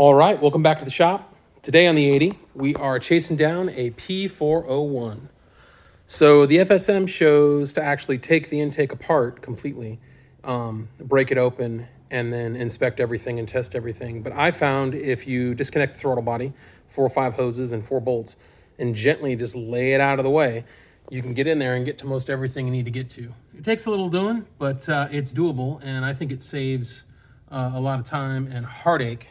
All right, welcome back to the shop. Today on the 80, we are chasing down a P401. So the FSM shows to actually take the intake apart completely, break it open, and then inspect everything and test everything. But I found if you disconnect the throttle body, 4 or 5 hoses and 4 bolts, and gently just lay it out of the way, you can get in there and get to most everything you need to get to. It takes a little doing, but it's doable, and I think it saves a lot of time and heartache.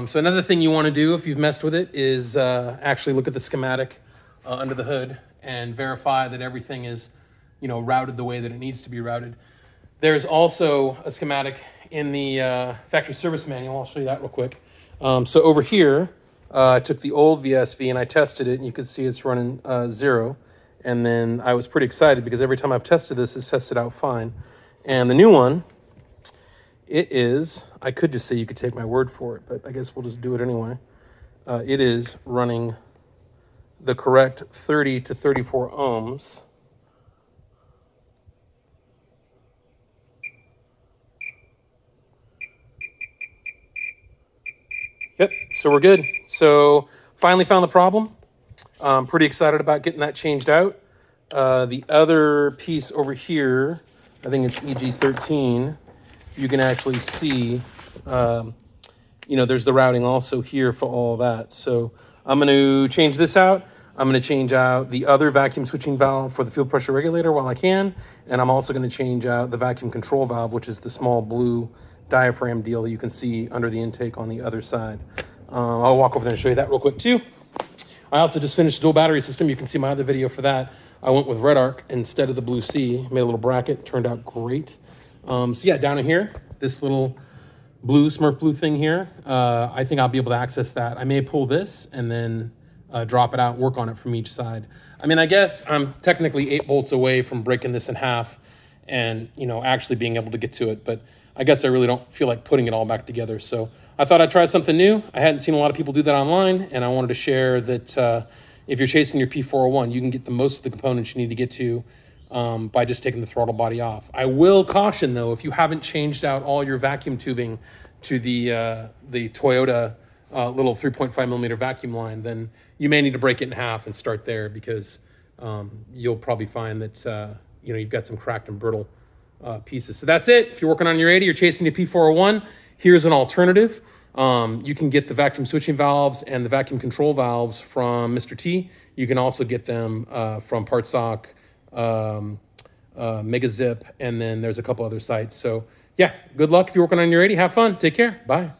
So another thing you want to do if you've messed with it is actually look at the schematic under the hood and verify that everything is, routed the way that it needs to be routed. There's also a schematic in the factory service manual. I'll show you that real quick. So over here, I took the old VSV and I tested it, and you can see it's running 0. And then I was pretty excited because every time I've tested this, it's tested out fine. And the new one, it is, I could just say you could take my word for it, but I guess we'll just do it anyway. It is running the correct 30 to 34 ohms. Yep, so we're good. So finally found the problem. I'm pretty excited about getting that changed out. The other piece over here, I think it's EG13. You can actually see, there's the routing also here for all that. So I'm going to change this out. I'm going to change out the other vacuum switching valve for the fuel pressure regulator while I can. And I'm also going to change out the vacuum control valve, which is the small blue diaphragm deal that you can see under the intake on the other side. I'll walk over there and show you that real quick too. I also just finished the dual battery system. You can see my other video for that. I went with Red Arc instead of the Blue C. Made a little bracket, turned out great. So yeah, down in here, this little blue Smurf blue thing here, I think I'll be able to access that. I may pull this and then drop it out, work on it from each side. I mean, I guess I'm technically 8 bolts away from breaking this in half and, actually being able to get to it. But I guess I really don't feel like putting it all back together. So I thought I'd try something new. I hadn't seen a lot of people do that online, and I wanted to share that if you're chasing your P401, you can get the most of the components you need to get to by just taking the throttle body off. I will caution though, if you haven't changed out all your vacuum tubing to the Toyota little 3.5 millimeter vacuum line, then you may need to break it in half and start there, because you'll probably find that you've got some cracked and brittle pieces. So that's it. If you're working on your 80, you're chasing the P401, here's an alternative. You can get the vacuum switching valves and the vacuum control valves from Mr. T. You can also get them from PartSock, Mega Zip, and then there's a couple other sites. So yeah, good luck if you're working on your 80. Have fun. Take care. Bye.